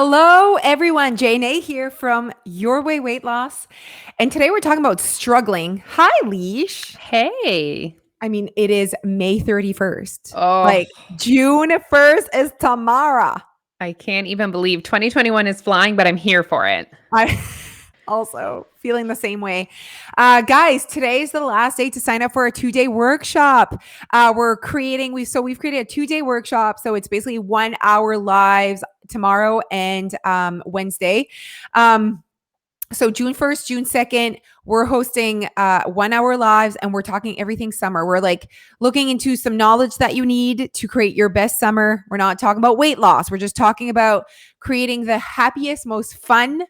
Hello, everyone. Jane here from Your Way Weight Loss. And today we're talking about struggling. Hi, Leash. Hey. I mean, it is May 31st. Oh, Like June 1st is tomorrow. I can't even believe 2021 is flying, but I'm here for it. I also feeling the same way. Guys, today is the last day to sign up for a 2-day workshop. We've created a 2-day workshop. So it's basically 1 hour lives tomorrow and Wednesday. So June 1st, June 2nd, we're hosting 1 hour lives and we're talking everything summer. We're like looking into some knowledge that you need to create your best summer. We're not talking about weight loss. We're just talking about creating the happiest, most fun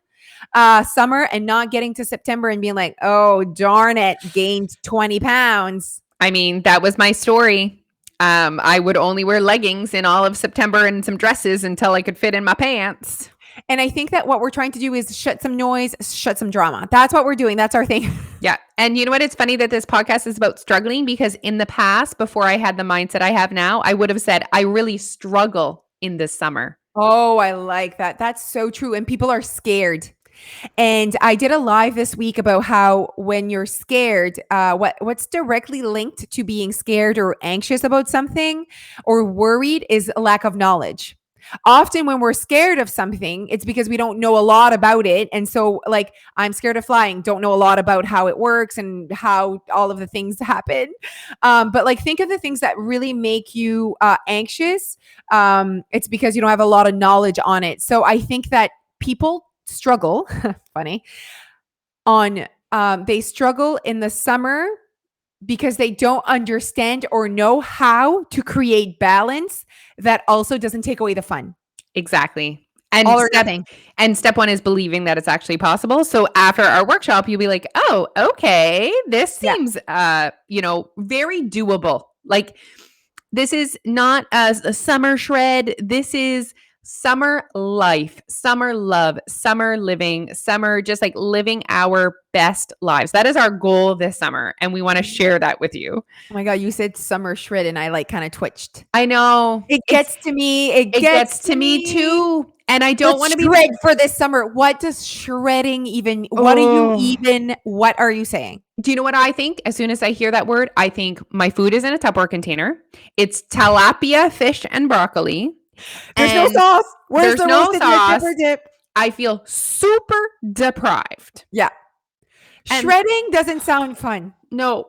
summer and not getting to September and being like, oh, darn it, gained 20 pounds. I mean, that was my story. I would only wear leggings in all of September and some dresses until I could fit in my pants. And I think that what we're trying to do is shut some noise, shut some drama. That's what we're doing. That's our thing. Yeah. And you know what? It's funny that this podcast is about struggling because in the past, before I had the mindset I have now, I would have said, I really struggle in this summer. Oh, I like that. That's so true. And people are scared. And I did a live this week about how when you're scared, what's directly linked to being scared or anxious about something or worried is a lack of knowledge. Often when we're scared of something, it's because we don't know a lot about it. And so like, I'm scared of flying, don't know a lot about how it works and how all of the things happen. But like, think of the things that really make you anxious. It's because you don't have a lot of knowledge on it. So I think that people struggle, funny, they struggle in the summer because they don't understand or know how to create balance that also doesn't take away the fun. Exactly. And All or nothing. step one is believing that it's actually possible. So after our workshop, you'll be like, oh, okay, this seems, very doable. Like this is not a summer shred. This is summer life, summer love, summer living, summer just like living our best lives. That is our goal this summer. And we want to share that with you. Oh my God, you said summer shred and I like kind of twitched. I know. It gets to me. It gets to me too. And I don't want to be shred for this summer. What does shredding even, what are you saying? Do you know what I think? As soon as I hear that word, I think my food is in a Tupperware container. It's tilapia, fish, and broccoli. There's no sauce. Where's the no sauce? Dip? I feel super deprived. Yeah. And shredding doesn't sound fun. No.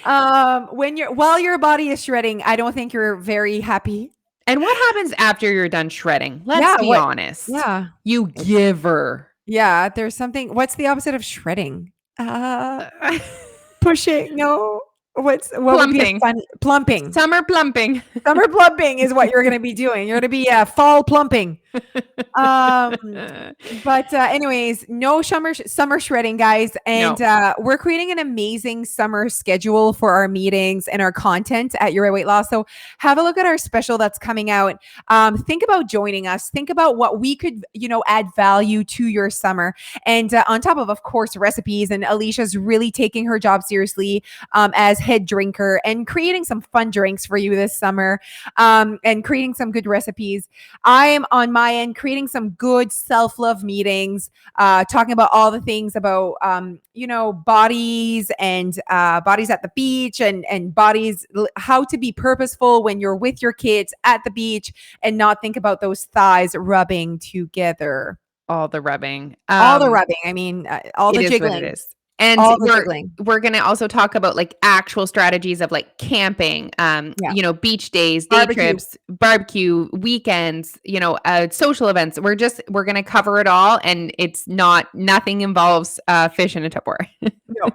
While your body is shredding, I don't think you're very happy. And what happens after you're done shredding? Let's be honest. Yeah. You giver. Yeah. There's something. What's the opposite of shredding? Pushing. No. What plumping. Plumping. Summer plumping. Summer plumping is what you're going to be doing. You're going to be fall plumping. But anyways, no summer shredding, guys. And we're creating an amazing summer schedule for our meetings and our content at Your Weight Loss. So have a look at our special that's coming out. Think about joining us. Think about what we could, add value to your summer. And on top of course, recipes. And Alicia's really taking her job seriously as head drinker and creating some fun drinks for you this summer and creating some good recipes. I'm on my end creating some good self-love meetings, talking about all the things about, bodies and bodies at the beach and bodies, how to be purposeful when you're with your kids at the beach and not think about those thighs rubbing together. All the rubbing. All the rubbing. I mean, all the jiggling. It is. And we're going to also talk about like actual strategies of like camping, beach days, day trips, barbecue, weekends, social events. We're going to cover it all. And nothing involves fish in a Tupperware. No.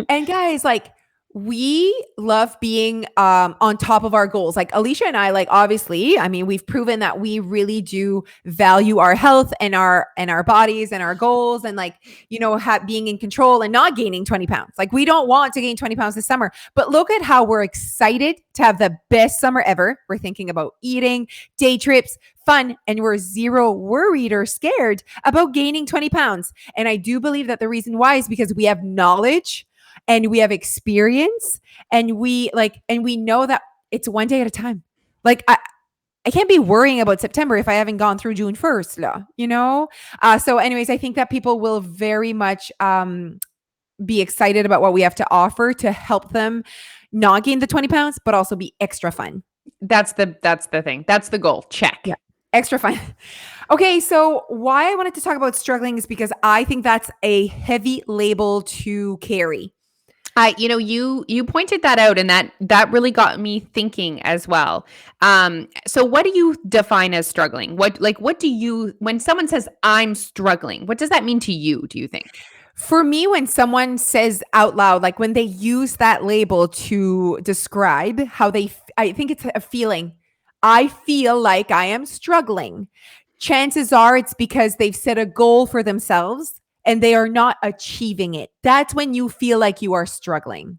And guys, like, we love being on top of our goals. Like Alicia and I, obviously, I mean, we've proven that we really do value our health and our bodies and our goals and being in control and not gaining 20 pounds. Like we don't want to gain 20 pounds this summer, but look at how we're excited to have the best summer ever. We're thinking about eating, day trips, fun, and we're zero worried or scared about gaining 20 pounds. And I do believe that the reason why is because we have knowledge and we have experience and we know that it's one day at a time. Like I can't be worrying about September if I haven't gone through June 1st, you know? So anyways, I think that people will very much be excited about what we have to offer to help them not gain the 20 pounds, but also be extra fun. That's the thing. That's the goal. Yeah. Check. Extra fun. Okay, so why I wanted to talk about struggling is because I think that's a heavy label to carry. You pointed that out, and that really got me thinking as well. So what do you define as struggling? What do you, when someone says I'm struggling, what does that mean to you, do you think? For me, when someone says out loud, like when they use that label to describe how I think it's a feeling. I feel like I am struggling. Chances are it's because they've set a goal for themselves and they are not achieving it. That's when you feel like you are struggling.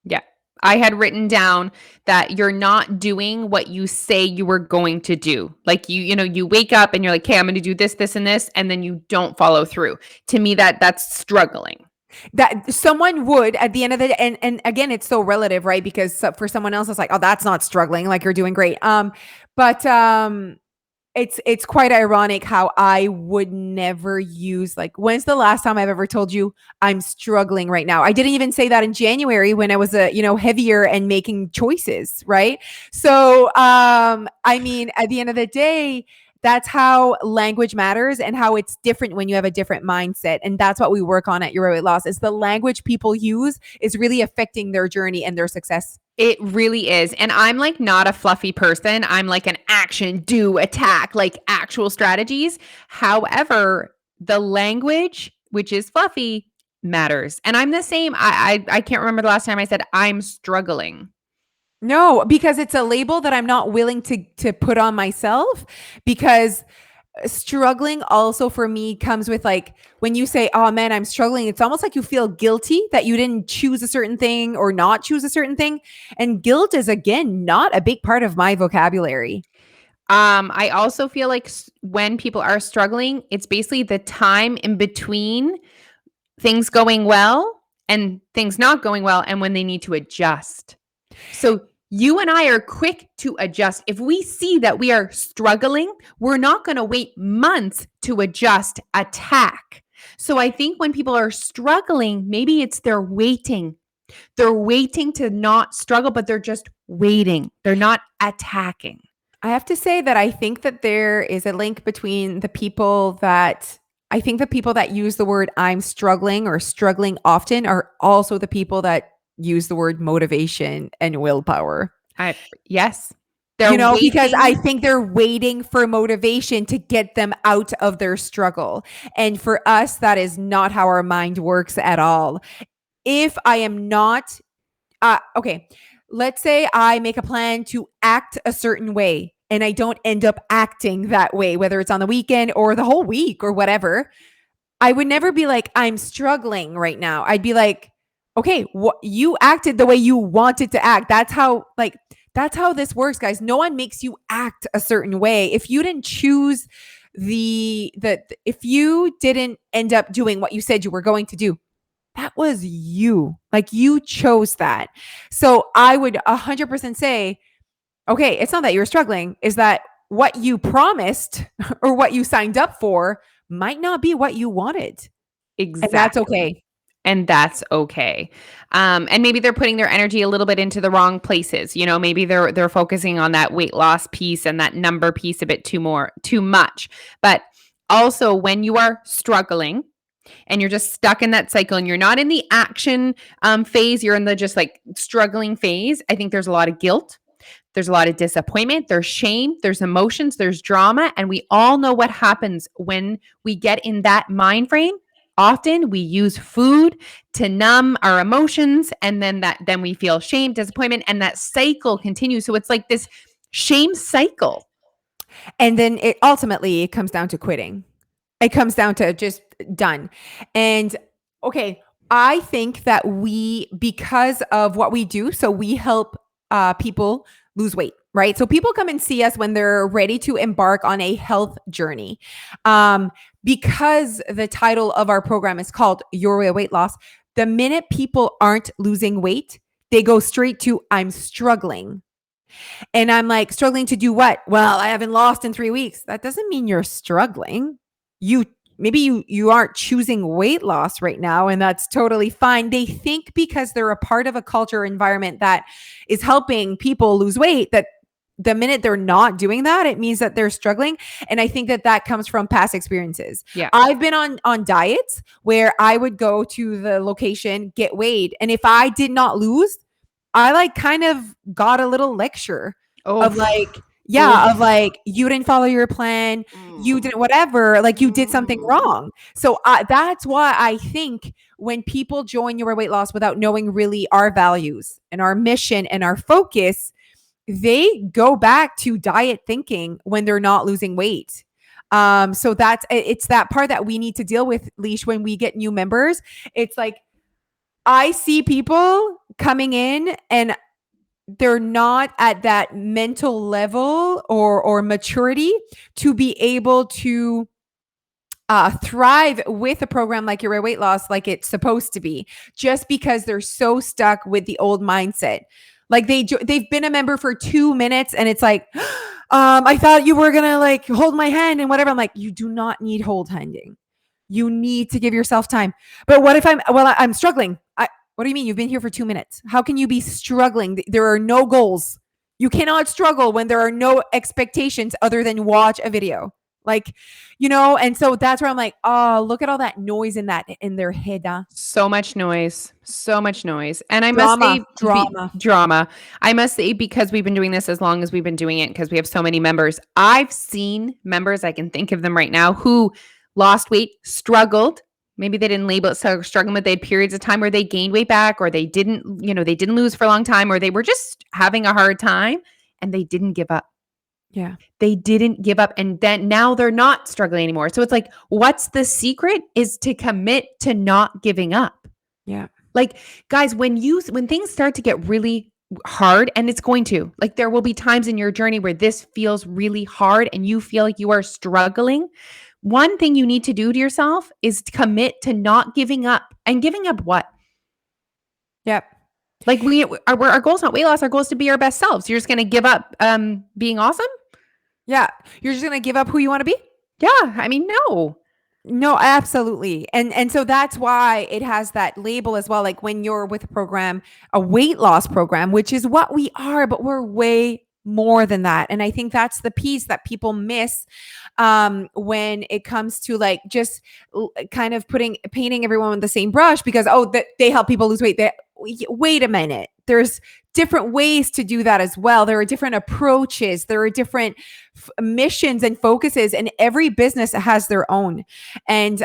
Yeah. I had written down that you're not doing what you say you were going to do. Like you wake up and you're like, "Okay, I'm going to do this, this, and this," and then you don't follow through. To me, that's struggling. That someone would at the end of the day, and again, it's so relative, right? Because for someone else, it's like, oh, that's not struggling, like you're doing great. But it's quite ironic how I would never use, like, when's the last time I've ever told you I'm struggling right now? I didn't even say that in January when I was heavier and making choices, right? So I mean, at the end of the day, that's how language matters and how it's different when you have a different mindset. And that's what we work on at Your Weight Loss, is the language people use is really affecting their journey and their success. It really is. And I'm like not a fluffy person. I'm like an action, do, attack, like actual strategies. However, the language, which is fluffy, matters. And I'm the same. I can't remember the last time I said I'm struggling. No, because it's a label that I'm not willing to put on myself, because struggling also for me comes with, like, when you say, oh man, I'm struggling, it's almost like you feel guilty that you didn't choose a certain thing or not choose a certain thing. And guilt is, again, not a big part of my vocabulary. I also feel like when people are struggling, it's basically the time in between things going well and things not going well, and when they need to adjust. So you and I are quick to adjust. If we see that we are struggling, we're not going to wait months to adjust, attack. So I think when people are struggling, maybe it's they're waiting. They're waiting to not struggle, but they're just waiting. They're not attacking. I have to say that I think that there is a link between the people that I think the people that use the word I'm struggling or struggling often are also the people that use the word motivation and willpower. Yes. They're Because I waiting. think they're waiting for motivation to get them out of their struggle. And for us, that is not how our mind works at all. If I am not, okay, let's say I make a plan to act a certain way and I don't end up acting that way, whether it's on the weekend or the whole week or whatever, I would never be like, I'm struggling right now. I'd be like, okay, you acted the way you wanted to act. That's how this works, guys. No one makes you act a certain way. If you didn't choose if you didn't end up doing what you said you were going to do, that was you. Like, you chose that. So I would 100% say, okay, it's not that you're struggling, is that what you promised or what you signed up for might not be what you wanted. And that's Exactly. okay. And that's okay. And maybe they're putting their energy a little bit into the wrong places. Maybe they're focusing on that weight loss piece and that number piece a bit too much. But also, when you are struggling and you're just stuck in that cycle and you're not in the action phase, you're in the just like struggling phase, I think there's a lot of guilt. There's a lot of disappointment. There's shame. There's emotions. There's drama. And we all know what happens when we get in that mind frame. Often we use food to numb our emotions, and then we feel shame, disappointment, and that cycle continues. So it's like this shame cycle. And then it comes down to quitting. It comes down to just done. And okay, I think that because of what we do, so we help people lose weight, right? So people come and see us when they're ready to embark on a health journey. Because the title of our program is called Your Way of Weight Loss, the minute people aren't losing weight, they go straight to I'm struggling. And I'm like, struggling to do what? Well, I haven't lost in 3 weeks. That doesn't mean you're struggling. You maybe you aren't choosing weight loss right now, and that's totally fine. They think because they're a part of a culture environment that is helping people lose weight, that the minute they're not doing that, it means that they're struggling. And I think that that comes from past experiences. Yeah. I've been on diets where I would go to the location, get weighed, and if I did not lose, I like kind of got a little lecture of like, yeah, of like, you didn't follow your plan, you didn't whatever, like you did something wrong. So that's why I think when people join Your Weight Loss without knowing really our values and our mission and our focus, they go back to diet thinking when they're not losing weight. So it's that part that we need to deal with, Leash, when we get new members. It's like, I see people coming in and they're not at that mental level or maturity to be able to thrive with a program like Your Weight Loss, like it's supposed to be, just because they're so stuck with the old mindset. Like they've been a member for 2 minutes and it's like, I thought you were gonna like hold my hand and whatever. I'm like, you do not need hold handing. You need to give yourself time. But what if I'm struggling? What do you mean? You've been here for 2 minutes. How can you be struggling? There are no goals. You cannot struggle when there are no expectations other than watch a video. Like, and so that's where I'm like, oh, look at all that noise in their head. So much noise. And I must Drama, say, drama. drama. I must say, because we've been doing this as long as we've been doing it, because we have so many members, I've seen members, I can think of them right now, who lost weight, struggled. Maybe they didn't label it so struggling, but they had periods of time where they gained weight back, or they didn't lose for a long time, or they were just having a hard time and they didn't give up. Yeah. They didn't give up, and then now they're not struggling anymore. So it's like, what's the secret is to commit to not giving up. Yeah. Like, guys, when things start to get really hard, and it's going to, like, there will be times in your journey where this feels really hard and you feel like you are struggling. One thing you need to do to yourself is to commit to not giving up. And giving up what? Yep. Like, our goal is not weight loss. Our goal is to be our best selves. You're just going to give up being awesome? Yeah. You're just going to give up who you want to be? Yeah. I mean, No, absolutely. And so that's why it has that label as well. Like when you're with a weight loss program, which is what we are, but we're way more than that. And I think that's the piece that people miss when it comes to like just kind of painting everyone with the same brush because, they help people lose weight. Wait a minute. There's different ways to do that as well. There are different approaches. There are different missions and focuses, and every business has their own. And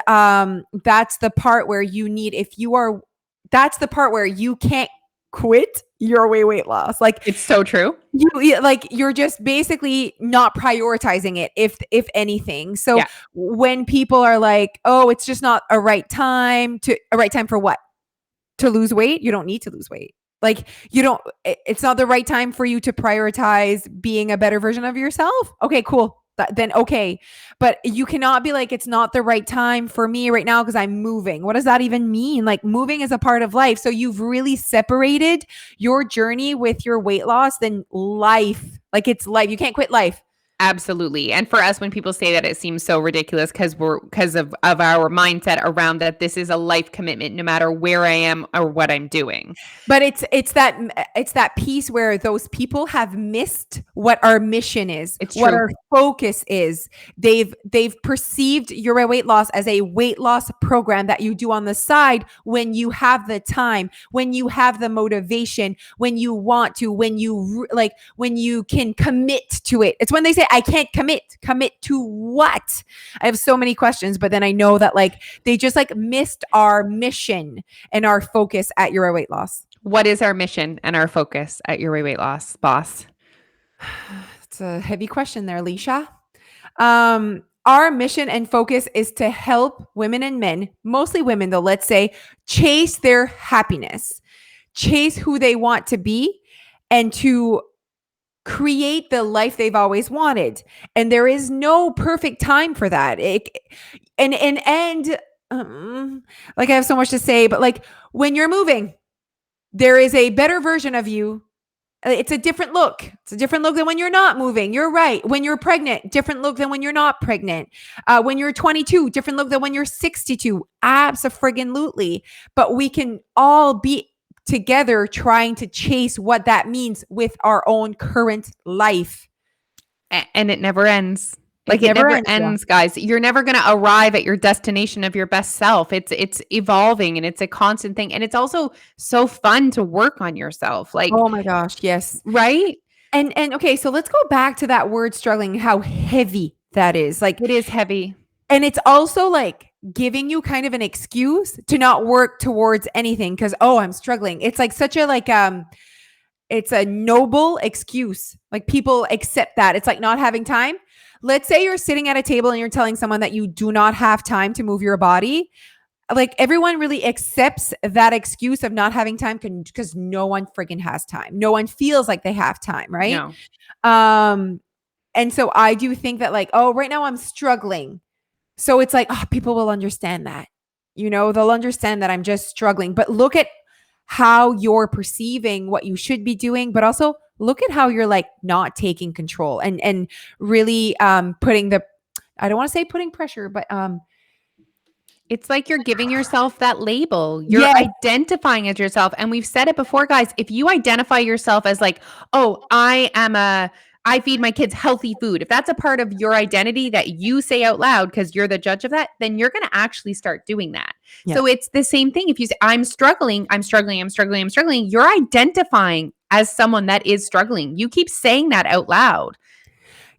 that's the part where that's the part where you can't quit your weight loss. Like, it's so true. You're just basically not prioritizing it, if anything. So Yeah. when people are like, oh, it's just not a right time for what? To lose weight? You don't need to lose weight. Like it's not the right time for you to prioritize being a better version of yourself. Okay, cool. Then okay. But you cannot be like, it's not the right time for me right now because I'm moving. What does that even mean? Like, moving is a part of life. So you've really separated your journey with your weight loss than life. Like, it's life. You can't quit life. Absolutely. And for us, when people say that, it seems so ridiculous because of our mindset around that this is a life commitment, no matter where I am or what I'm doing. But it's that piece where those people have missed what our mission is, what our focus is. They've perceived Your Weight Loss as a weight loss program that you do on the side when you have the time, when you have the motivation, when you want to, when you can commit to it. It's when they say, I can't commit to what? I have so many questions, but then I know that like they just like missed our mission and our focus at Your Weight Loss. What is our mission and our focus at Your Weight Loss, boss? It's a heavy question there, Alicia. Our mission and focus is to help women and men, mostly women though, let's say, chase their happiness, chase who they want to be, and to create the life they've always wanted. And there is no perfect time for that. Like, I have so much to say, but like when you're moving, there is a better version of you It's a different look. It's a different look than when you're not moving. You're right. When you're pregnant, different look than when you're not pregnant. When you're 22, different look than when you're 62. Abso-friggin-lutely. But we can all be together trying to chase what that means with our own current life. And it never ends. Like it never never ends, yeah. ends, guys. You're never going to arrive at your destination of your best self. It's evolving and it's a constant thing. And it's also so fun to work on yourself. Like, Oh my gosh, yes. right? And okay, so let's go back to that word struggling, how heavy that is. Like, It is heavy. and it's also like giving you kind of an excuse to not work towards anything because, oh, I'm struggling. It's like such a it's a noble excuse. Like people accept that. It's like not having time. Let's say you're sitting at a table and you're telling someone that you do not have time to move your body. Like everyone really accepts that excuse of not having time because no one freaking has time. No one feels like they have time, right? No. And so I do think that like, oh, right now I'm struggling. So it's like, oh, people will understand that. They'll understand that I'm just struggling. But look at how you're perceiving what you should be doing, but also look at how you're like not taking control and really putting I don't want to say putting pressure, but it's like you're giving yourself that label. You're yes. identifying as yourself. And we've said it before, guys. If you identify yourself as like, oh, I feed my kids healthy food. If that's a part of your identity that you say out loud because you're the judge of that, then you're going to actually start doing that. Yeah. So it's the same thing. If you say, I'm struggling, you're identifying as someone that is struggling. You keep saying that out loud.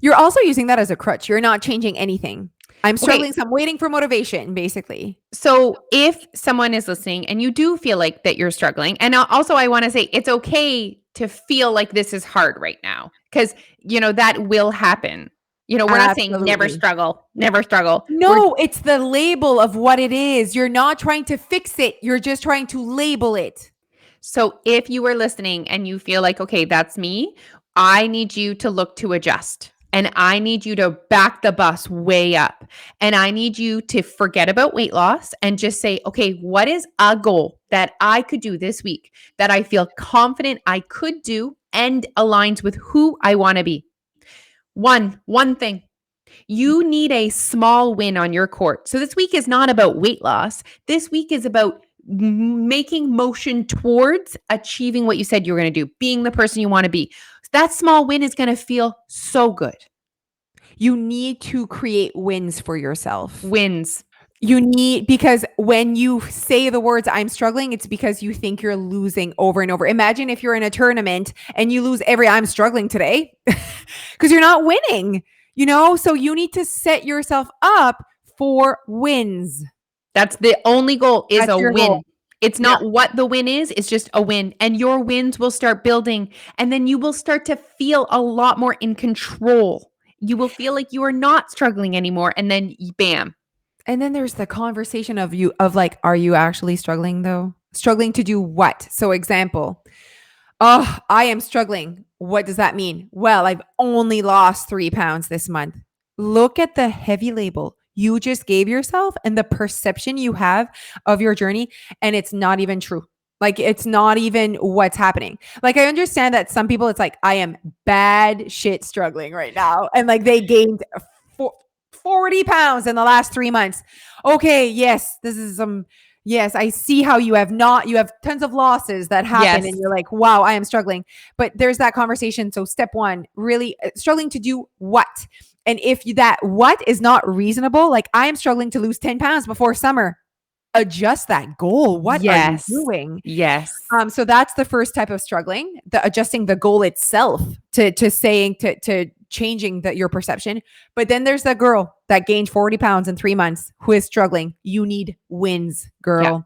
You're also using that as a crutch. You're not changing anything. I'm struggling, so I'm waiting for motivation, basically. So if someone is listening and you do feel like that you're struggling, and also I want to say it's okay to feel like this is hard right now because, that will happen. We're not saying never struggle. No, it's the label of what it is. You're not trying to fix it. You're just trying to label it. So if you are listening and you feel like, okay, that's me, I need you to look to adjust. And I need you to back the bus way up. And I need you to forget about weight loss and just say, okay, what is a goal that I could do this week that I feel confident I could do and aligns with who I want to be? One thing. You need a small win on your court. So this week is not about weight loss. This week is about making motion towards achieving what you said you were going to do, being the person you want to be. That small win is going to feel so good. You need to create wins for yourself. Wins. Because when you say the words, I'm struggling, it's because you think you're losing over and over. Imagine if you're in a tournament and you lose I'm struggling today because you're not winning, So you need to set yourself up for wins. That's the only goal is a win. Goal. It's not what the win is. It's just a win. And your wins will start building. And then you will start to feel a lot more in control. You will feel like you are not struggling anymore. And then bam. And then there's the conversation of like, are you actually struggling though? Struggling to do what? So example, oh, I am struggling. What does that mean? Well, I've only lost 3 pounds this month. Look at the heavy label you just gave yourself and the perception you have of your journey. And it's not even true. Like, it's not even what's happening. Like, I understand that some people, it's like, I am bad shit struggling right now. And like they gained 40 pounds in the last 3 months. Okay. Yes. Yes, I see how you have tons of losses that happen and you're like, wow, I am struggling. But there's that conversation. So step one, really struggling to do what? And if that what is not reasonable, like I am struggling to lose 10 pounds before summer, adjust that goal. What are you doing? Yes. So that's the first type of struggling, the adjusting the goal itself to saying, to changing your perception. But then there's that girl that gained 40 pounds in 3 months who is struggling. You need wins, girl.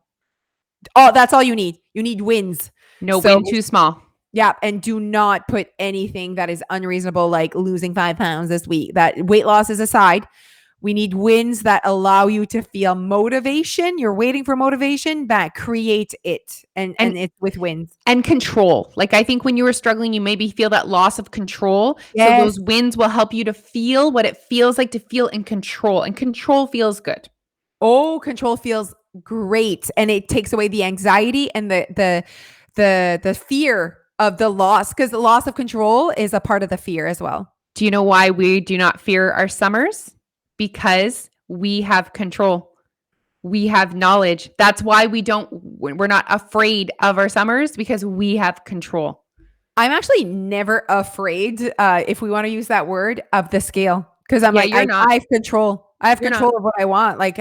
Yeah. Oh, that's all you need. You need wins. No win too small. Yeah. And do not put anything that is unreasonable, like losing 5 pounds this week. That weight loss is aside. We need wins that allow you to feel motivation. You're waiting for motivation, but create it. And it's with wins. And control. Like, I think when you were struggling, you maybe feel that loss of control. Yes. So those wins will help you to feel what it feels like to feel in control. And control feels good. Oh, control feels great. And it takes away the anxiety and the fear of the loss, because the loss of control is a part of the fear as well. Do you know why we do not fear our summers? Because we have control. We have knowledge. That's why we're not afraid of our summers, because we have control. I'm actually never afraid, if we want to use that word, of the scale. Because I'm like, I have control. I have control of what I want. Like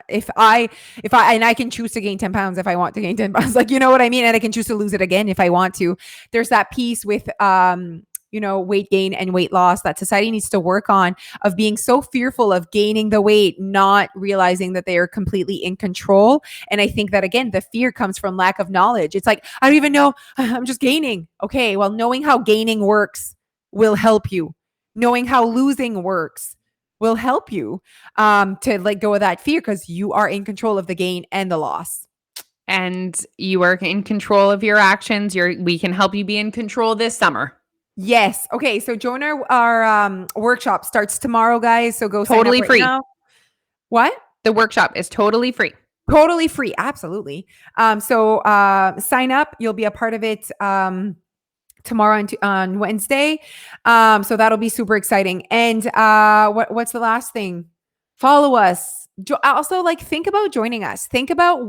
if I and I can choose to gain 10 pounds if I want to gain 10 pounds, like, you know what I mean? And I can choose to lose it again if I want to. There's that piece with, weight gain and weight loss that society needs to work on, of being so fearful of gaining the weight, not realizing that they are completely in control. And I think that, again, the fear comes from lack of knowledge. It's like, I don't even know, I'm just gaining. Okay, well, knowing how gaining works will help you. Knowing how losing works will help you to let go of that fear, because you are in control of the gain and the loss. And you are in control of your actions. We can help you be in control this summer. Yes. Okay. So join our workshop. Starts tomorrow, guys. So go totally sign up free. Now. What? The workshop is totally free. Totally free. Absolutely. So sign up. You'll be a part of it tomorrow on Wednesday. So that'll be super exciting. And what's the last thing? Follow us. Also, like, think about joining us. Think about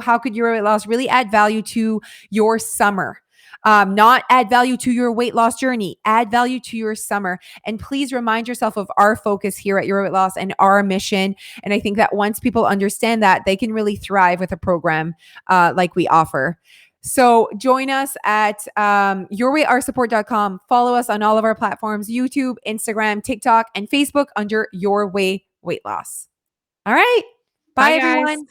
how could your weight loss really add value to your summer. Not add value to your weight loss journey, add value to your summer. And please remind yourself of our focus here at Your Weight Loss and our mission. And I think that once people understand that, they can really thrive with a program like we offer. So join us at yourwayoursupport.com. Follow us on all of our platforms: YouTube, Instagram, TikTok, and Facebook under Your Way Weight Loss. All right. Bye everyone.